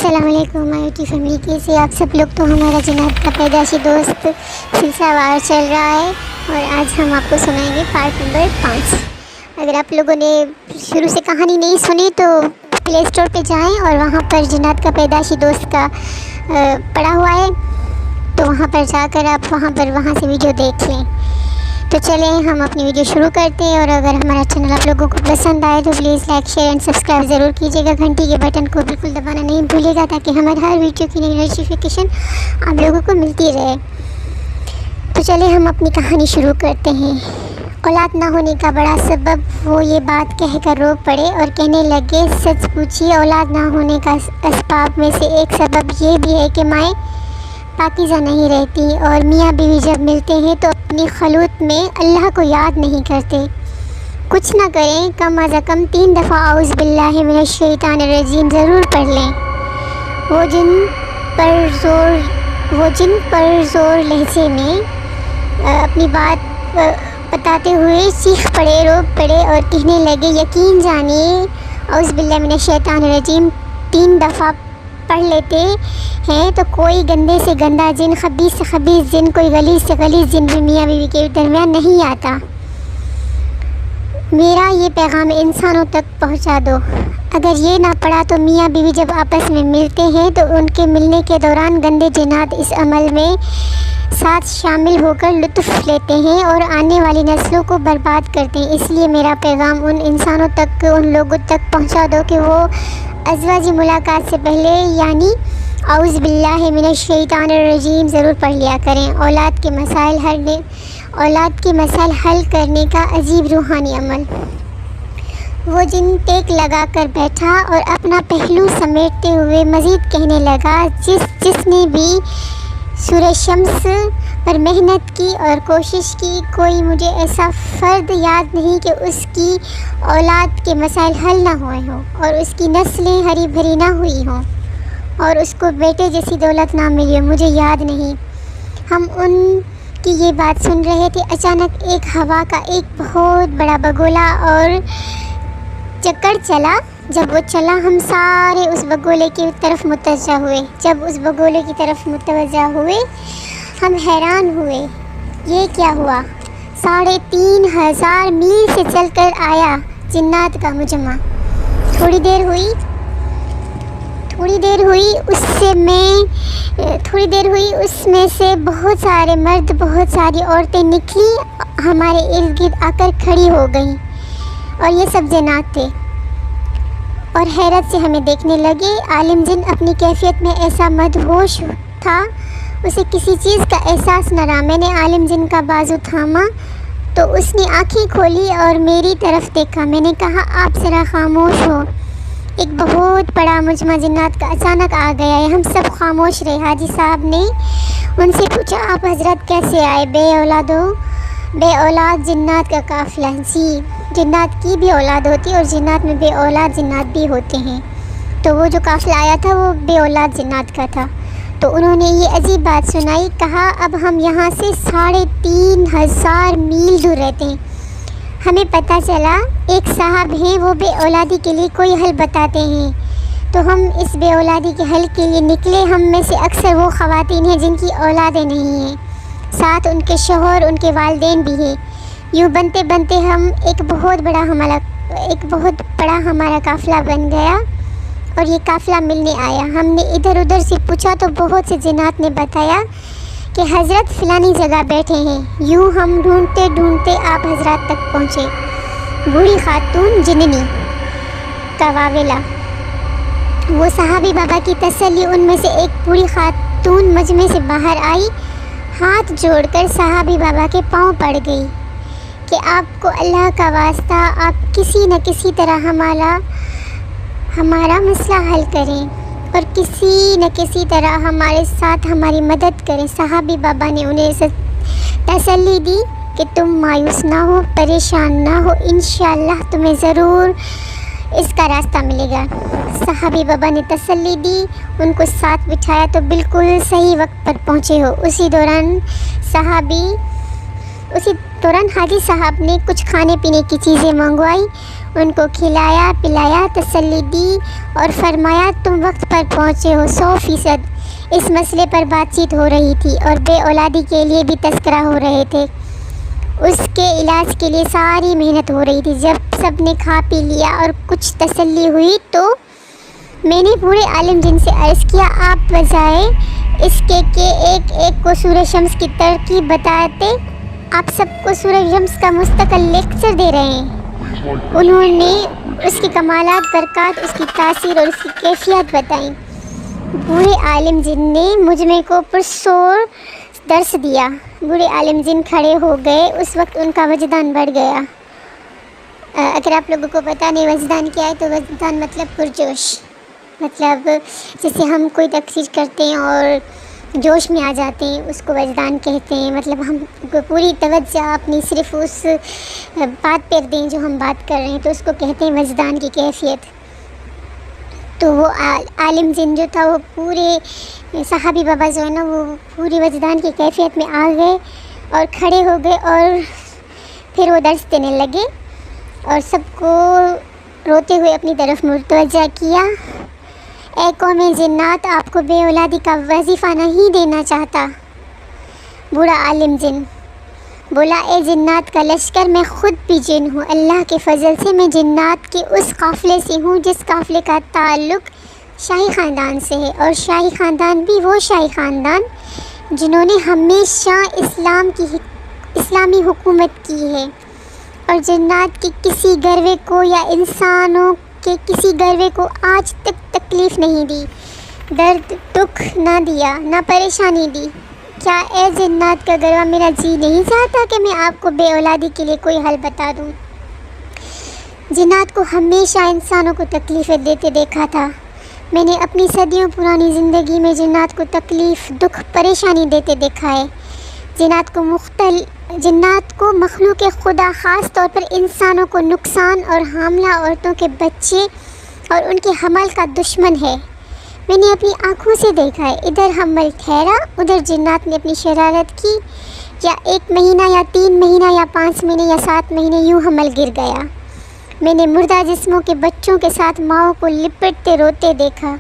السلام علیکم مائی YouTube family, کیسے آپ سب لوگ؟ تو ہمارا جنات کا پیدائشی دوست سلسلہ وار چل رہا ہے اور آج ہم آپ کو سنائیں گے پارٹ نمبر 5۔ اگر آپ لوگوں نے شروع سے کہانی نہیں سنی تو پلے اسٹور پہ جائیں اور وہاں پر جنات کا پیدائشی دوست کا پڑا ہوا ہے، تو وہاں پر جا کر آپ وہاں سے ویڈیو دیکھ لیں۔ تو چلیں ہم اپنی ویڈیو شروع کرتے ہیں، اور اگر ہمارا چینل آپ لوگوں کو پسند آئے تو please like, share and subscribe ضرور کیجیے گا۔ گھنٹی کے بٹن کو بالکل دبانا نہیں بھولیے گا تاکہ ہمارے ہر ویڈیو کی نئی نوٹیفیکیشن آپ لوگوں کو ملتی رہے۔ تو چلیں ہم اپنی کہانی شروع کرتے ہیں۔ اولاد نہ ہونے کا بڑا سبب وہ یہ بات کہہ کر رو پڑے اور کہنے لگے، سچ پوچھیے اولاد نہ ہونے کا اسباب میں سے ایک سبب یہ بھی ہے کہ مائیں پاکیزہ نہیں رہتی اور میاں بیوی جب ملتے ہیں تو اپنی خلوت میں اللہ کو یاد نہیں کرتے۔ کچھ نہ کریں کم از کم 3 دفعہ اعوذ باللہ من الشیطان الرجیم ضرور پڑھ لیں۔ وہ جن پر زور لہجے میں اپنی بات بتاتے ہوئے چیخ پڑے، رو پڑے اور کہنے لگے، یقین جانیے اعوذ باللہ من الشیطان الرجیم 3 دفعہ پڑھ لیتے ہیں تو کوئی گندے سے گندا جن، خبیث سے خبیث جن، کوئی غلیظ سے غلیظ جن بھی میاں بیوی کے درمیان نہیں آتا۔ میرا یہ پیغام انسانوں تک پہنچا دو۔ اگر یہ نہ پڑا تو میاں بیوی جب آپس میں ملتے ہیں تو ان کے ملنے کے دوران گندے جنات اس عمل میں ساتھ شامل ہو کر لطف لیتے ہیں اور آنے والی نسلوں کو برباد کرتے ہیں۔ اس لیے میرا پیغام ان انسانوں تک، ان لوگوں تک پہنچا دو کہ وہ ازواجی ملاقات سے پہلے یعنی اعوذ باللہ من الشیطان الرجیم ضرور پڑھ لیا کریں۔ اولاد کے مسائل حل کرنے کا عجیب روحانی عمل۔ وہ جن ٹیک لگا کر بیٹھا اور اپنا پہلو سمیٹتے ہوئے مزید کہنے لگا، جس نے بھی سورہ شمس پر محنت کی اور کوشش کی، کوئی مجھے ایسا فرد یاد نہیں کہ اس کی اولاد کے مسائل حل نہ ہوئے ہوں اور اس کی نسلیں ہری بھری نہ ہوئی ہوں اور اس کو بیٹے جیسی دولت نہ ملی ہو، مجھے یاد نہیں۔ ہم ان کی یہ بات سن رہے تھے، اچانک ایک ہوا کا ایک بہت بڑا بگولا اور چکر چلا۔ جب وہ چلا ہم سارے اس بگولے کی طرف متوجہ ہوئے۔ جب اس بگولے کی طرف متوجہ ہوئے ہم حیران ہوئے، یہ کیا ہوا؟ 3500 میل سے چل کر آیا جنات کا مجمع۔ تھوڑی دیر ہوئی اس میں سے بہت سارے مرد، بہت ساری عورتیں نکلی، ہمارے ارد گرد آ کر کھڑی ہو گئیں اور یہ سب جنات تھے اور حیرت سے ہمیں دیکھنے لگے۔ عالم جن اپنی کیفیت میں ایسا مدہوش تھا، اسے کسی چیز کا احساس نہ رہا۔ میں نے عالم جن کا بازو تھاما تو اس نے آنکھیں کھولی اور میری طرف دیکھا۔ میں نے کہا، آپ ذرا خاموش ہو۔ ایک بہت بڑا مجمع جنات کا اچانک آ گیا ہے۔ ہم سب خاموش رہے۔ حاجی صاحب نے ان سے پوچھا، آپ حضرت کیسے آئے؟ بے اولاد جنات کا قافلہ۔ جی، جنات کی بھی اولاد ہوتی اور جنات میں بے اولاد جنات بھی ہوتے ہیں، تو وہ جو قافلہ آیا تھا وہ بے اولاد جنات کا تھا۔ تو انہوں نے یہ عجیب بات سنائی، کہا، اب ہم یہاں سے 3500 میل دور رہتے ہیں۔ ہمیں پتہ چلا ایک صاحب ہیں، وہ بے اولادی کے لیے کوئی حل بتاتے ہیں، تو ہم اس بے اولادی کے حل کے لیے نکلے۔ ہم میں سے اکثر وہ خواتین ہیں جن کی اولادیں نہیں ہیں، ساتھ ان کے شوہر، ان کے والدین بھی ہیں۔ یوں بنتے بنتے ہم ایک بہت بڑا ہمارا قافلہ بن گیا اور یہ قافلہ ملنے آیا۔ ہم نے ادھر ادھر سے پوچھا تو بہت سے جنات نے بتایا کہ حضرت فلانی جگہ بیٹھے ہیں۔ یوں ہم ڈھونڈتے ڈھونڈتے آپ حضرات تک پہنچے۔ بوڑھی خاتون جننی کا واویلا۔ وہ صحابی بابا کی تسلی، ان میں سے ایک بوڑھی خاتون مجمع سے باہر آئی، ہاتھ جوڑ کر صحابی بابا کے پاؤں پڑ گئی کہ آپ کو اللہ کا واسطہ، آپ کسی نہ کسی طرح ہمارا مسئلہ حل کریں اور کسی نہ کسی طرح ہمارے ساتھ ہماری مدد کریں۔ صحابی بابا نے انہیں تسلی دی کہ تم مایوس نہ ہو، پریشان نہ ہو، انشاءاللہ تمہیں ضرور اس کا راستہ ملے گا۔ صحابی بابا نے تسلی دی، ان کو ساتھ بٹھایا تو بالکل صحیح وقت پر پہنچے ہو۔ اسی دوران حاجی صاحب نے کچھ کھانے پینے کی چیزیں منگوائی۔ ان کو کھلایا پلایا، تسلی دی اور فرمایا تم وقت پر پہنچے ہو 100%۔ اس مسئلے پر بات چیت ہو رہی تھی اور بے اولادی کے لیے بھی تذکرہ ہو رہے تھے۔ اس کے علاج کے لیے ساری محنت ہو رہی تھی۔ جب سب نے کھا پی لیا اور کچھ تسلی ہوئی تو میں نے بوڑھے عالم جن سے عرض کیا آپ بجائے اس کے کہ ایک ایک کو سورہ شمس کی ترکیب بتاتے آپ سب کو سورہ شمس کا مستقل لیکچر دے رہے ہیں۔ انہوں نے اس کی کمالات، برکات، اس کی تاثیر اور اس کی کیفیت بتائیں۔ بوڑھے عالم جن نے مجمع کو پرسور درس دیا۔ بوڑھے عالم جن کھڑے ہو گئے، اس وقت ان کا وجدان بڑھ گیا۔ اگر آپ لوگوں کو پتہ نہیں وجدان کیا ہے تو وجدان مطلب پرجوش، مطلب جیسے ہم کوئی تقریر کرتے ہیں اور جوش میں آ جاتے ہیں اس کو وجدان کہتے ہیں۔ مطلب ہم کو پوری توجہ اپنی صرف اس بات پر دیں جو ہم بات کر رہے ہیں تو اس کو کہتے ہیں وجدان کی کیفیت۔ تو وہ عالم جن جو تھا وہ پورے صحابی بابا جو ہے نا وہ پوری وجدان کی کیفیت میں آ گئے اور کھڑے ہو گئے اور پھر وہ درس دینے لگے اور سب کو روتے ہوئے اپنی طرف متوجہ کیا۔ اے قوم جنات، آپ کو بے اولادی کا وظیفہ نہیں دینا چاہتا۔ بوڑھا عالم جن بولا اے جنات کا لشکر، میں خود بھی جن ہوں۔ اللہ کے فضل سے میں جنات کے اس قافلے سے ہوں جس قافلے کا تعلق شاہی خاندان سے ہے، اور شاہی خاندان بھی وہ شاہی خاندان جنہوں نے ہمیشہ اسلامی حکومت کی ہے اور جنات کے کسی گروے کو یا انسانوں کے کسی گروے کو آج تک تکلیف نہیں دی، درد دکھ نہ دیا، نہ پریشانی دی۔ کیا اے جنات کا گروہ میرا جی نہیں چاہتا کہ میں آپ کو بے اولادی کے لیے کوئی حل بتا دوں؟ جنات کو ہمیشہ انسانوں کو تکلیفیں دیتے دیکھا تھا۔ میں نے اپنی صدیوں پرانی زندگی میں جنات کو تکلیف، دکھ، پریشانی دیتے دیکھا ہے۔ جنات کو مخلوق خدا، خاص طور پر انسانوں کو نقصان اور حاملہ عورتوں کے بچے اور ان کے حمل کا دشمن ہے۔ میں نے اپنی آنکھوں سے دیکھا ہے، ادھر حمل ٹھہرا، ادھر جنات نے اپنی شرارت کی، یا 1 مہینہ یا 3 مہینہ یا 5 مہینے یا 7 مہینے یوں حمل گر گیا۔ میں نے مردہ جسموں کے بچوں کے ساتھ ماؤں کو لپٹتے روتے دیکھا،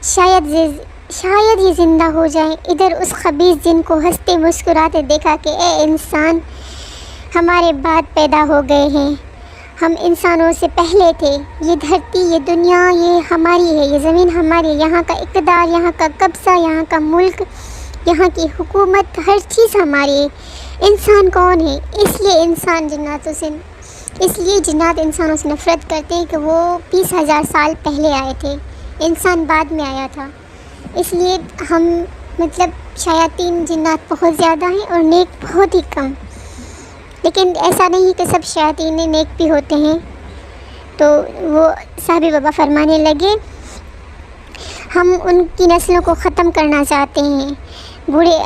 شاید یہ زندہ ہو جائیں۔ ادھر اس خبیث جن کو ہنستے مسکراتے دیکھا کہ اے انسان، ہمارے بعد پیدا ہو گئے ہیں، ہم انسانوں سے پہلے تھے، یہ دھرتی، یہ دنیا، یہ ہماری ہے، یہ زمین ہماری ہے، یہاں کا اقتدار، یہاں کا قبضہ، یہاں کا ملک، یہاں کی حکومت، ہر چیز ہماری ہے۔ انسان کون ہے؟ اس لیے جنات انسانوں سے نفرت کرتے ہیں کہ وہ 20,000 سال پہلے آئے تھے، انسان بعد میں آیا تھا۔ اس لیے ہم شیاطین جنات بہت زیادہ ہیں اور نیک بہت ہی کم۔ لیکن ایسا نہیں کہ سب شیاطین نیک بھی ہوتے ہیں۔ تو وہ صحابی بابا فرمانے لگے ہم ان کی نسلوں کو ختم کرنا چاہتے ہیں۔ بوڑھے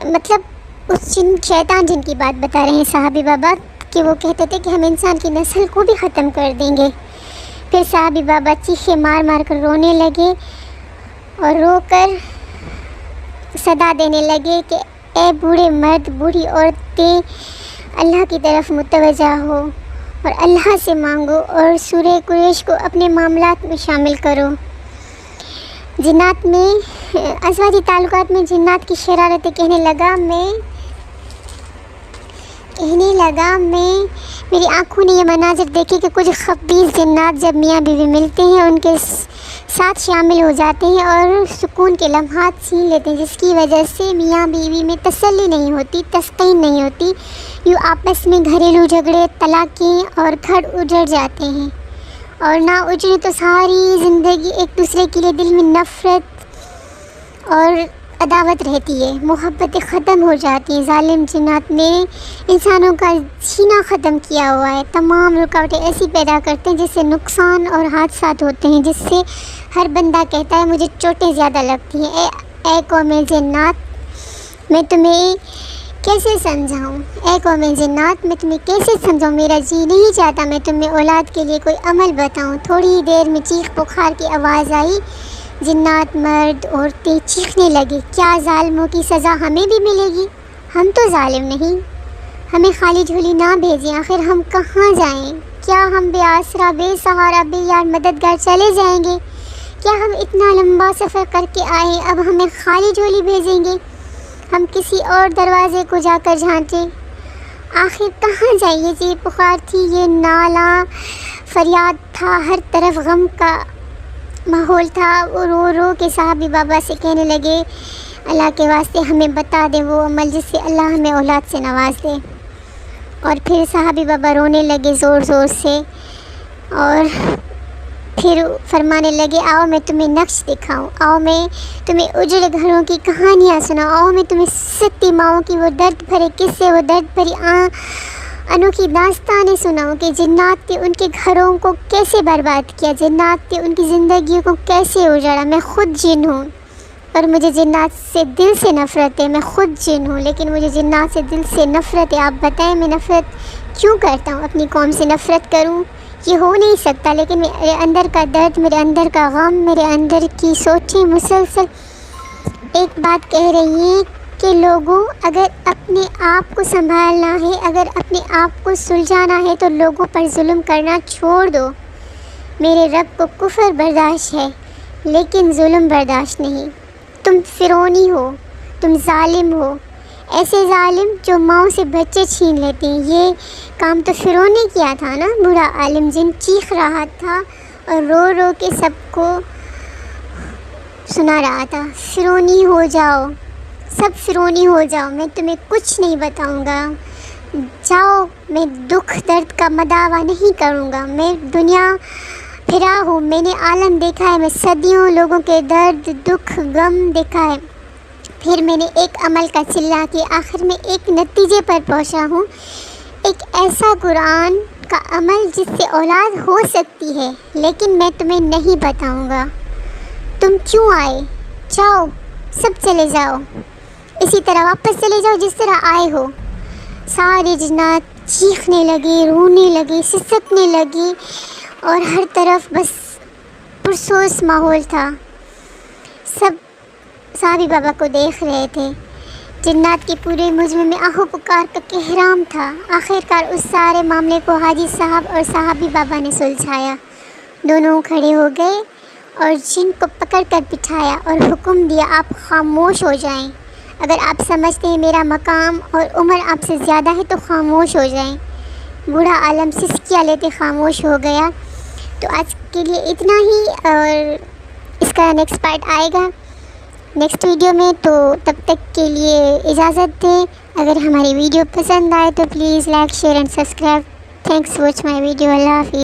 اس شیطان جن کی بات بتا رہے ہیں صحابی بابا کہ وہ کہتے تھے کہ ہم انسان کی نسل کو بھی ختم کر دیں گے۔ پھر صحابی بابا چیخے مار مار کر رونے لگے اور رو کر صدا دینے لگے کہ اے بوڑھے مرد، بوڑھی عورتیں، اللہ کی طرف متوجہ ہو اور اللہ سے مانگو اور سورہ قریش کو اپنے معاملات میں شامل کرو۔ جنات میں ازواجی تعلقات میں جنات کی شرارتیں کہنے لگا میں میری آنکھوں نے یہ مناظر دیکھے کہ کچھ خبیث جنات جب میاں بیوی ملتے ہیں ان کے ساتھ شامل ہو جاتے ہیں اور سکون کے لمحات چھین لیتے ہیں، جس کی وجہ سے میاں بیوی میں تسلی نہیں ہوتی، تسکین نہیں ہوتی، یوں آپس میں گھریلو جھگڑے، طلاقیں اور گھر اجڑ جاتے ہیں، اور نہ اجڑے تو ساری زندگی ایک دوسرے کے لیے دل میں نفرت اور عداوت رہتی ہے، محبتیں ختم ہو جاتی ہیں۔ ظالم جنات نے انسانوں کا جینا ختم کیا ہوا ہے، تمام رکاوٹیں ایسی پیدا کرتے ہیں جس سے نقصان اور حادثات ہوتے ہیں، جس سے ہر بندہ کہتا ہے مجھے چوٹیں زیادہ لگتی ہیں۔ اے قوم جنات، میں تمہیں کیسے سمجھاؤں؟ اے قوم جنات، میں تمہیں کیسے سمجھاؤں؟ میرا جی نہیں چاہتا میں تمہیں اولاد کے لیے کوئی عمل بتاؤں۔ تھوڑی ہی دیر میں چیخ پکار کی آواز آئی، جنات، مرد، عورتیں چیخنے لگے، کیا ظالموں کی سزا ہمیں بھی ملے گی؟ ہم تو ظالم نہیں، ہمیں خالی جھولی نہ بھیجیں، آخر ہم کہاں جائیں؟ کیا ہم بے آسرا بے سہارا بے یار مددگار چلے جائیں گے؟ کیا ہم اتنا لمبا سفر کر کے آئے اب ہمیں خالی جھولی بھیجیں گے؟ ہم کسی اور دروازے کو جا کر جھانٹیں۔ آخر کہاں جائیے؟ یہ پکار تھی، یہ نالا فریاد تھا، ہر طرف غم کا ماحول تھا۔ وہ رو رو کے صحابی بابا سے کہنے لگے اللہ کے واسطے ہمیں بتا دیں وہ عمل جس سے اللہ ہمیں اولاد سے نواز دے۔ اور پھر صحابی بابا رونے لگے زور زور سے، اور پھر فرمانے لگے آؤ میں تمہیں نقش دکھاؤں، آؤ میں تمہیں اجڑے گھروں کی کہانیاں سناؤں، آؤ میں تمہیں ستی ماؤں کی وہ درد بھرے قصے، وہ درد بھری انوکھی داستانیں سناؤں کہ جنات نے ان کے گھروں کو کیسے برباد کیا، جنات نے ان کی زندگیوں کو کیسے اجاڑا۔ میں خود جن ہوں اور مجھے جنات سے دل سے نفرت ہے، میں خود جن ہوں لیکن مجھے جنات سے دل سے نفرت ہے۔ آپ بتائیں میں نفرت کیوں کرتا ہوں؟ اپنی قوم سے نفرت کروں؟ یہ ہو نہیں سکتا، لیکن میرے اندر کا درد، میرے اندر کا غم، میرے اندر کی سوچیں مسلسل ایک بات کہہ رہی ہیں کہ لوگوں اگر اپنے آپ کو سنبھالنا ہے، اگر اپنے آپ کو سلجھانا ہے تو لوگوں پر ظلم کرنا چھوڑ دو۔ میرے رب کو کفر برداشت ہے لیکن ظلم برداشت نہیں۔ تم فرعونی ہو، تم ظالم ہو، ایسے ظالم جو ماؤں سے بچے چھین لیتے ہیں۔ یہ کام تو فرعون نے کیا تھا نا۔ بوڑھا عالم جن چیخ رہا تھا اور رو رو کے سب کو سنا رہا تھا، فرعونی ہو جاؤ، سب فرعونی ہو جاؤ، میں تمہیں کچھ نہیں بتاؤں گا، جاؤ، میں دکھ درد کا مداوع نہیں کروں گا۔ میں دنیا پھرا ہوں، میں نے عالم دیکھا ہے، میں صدیوں لوگوں کے درد دکھ غم دیکھا ہے، پھر میں نے ایک عمل کا چلا کے آخر میں ایک نتیجے پر پہنچا ہوں، ایک ایسا قرآن کا عمل جس سے اولاد ہو سکتی ہے، لیکن میں تمہیں نہیں بتاؤں گا۔ تم کیوں آئے؟ جاؤ، سب چلے جاؤ، اسی طرح واپس چلے جاؤ جس طرح آئے ہو۔ سارے جنات چیخنے لگے، رونے لگے، سسکنے لگے اور ہر طرف بس پرسوس ماحول تھا۔ سب صحابی بابا کو دیکھ رہے تھے۔ جنات کے پورے مجمع میں آہو پکار کا کہرام تھا۔ آخرکار اس سارے معاملے کو حاجی صاحب اور صحابی بابا نے سلجھایا۔ دونوں کھڑے ہو گئے اور جن کو پکڑ کر بٹھایا اور حکم دیا آپ خاموش ہو جائیں، اگر آپ سمجھتے ہیں میرا مقام اور عمر آپ سے زیادہ ہے تو خاموش ہو جائیں۔ بوڑھا عالم سسکیاں لیتے خاموش ہو گیا۔ تو آج کے لیے اتنا ہی، اور اس کا نیکسٹ پارٹ آئے گا نیکسٹ ویڈیو میں، تو تب تک کے لیے اجازت دیں۔ اگر ہماری ویڈیو پسند آئے تو please like share and subscribe. Thanks watch my video. اللہ حافظ۔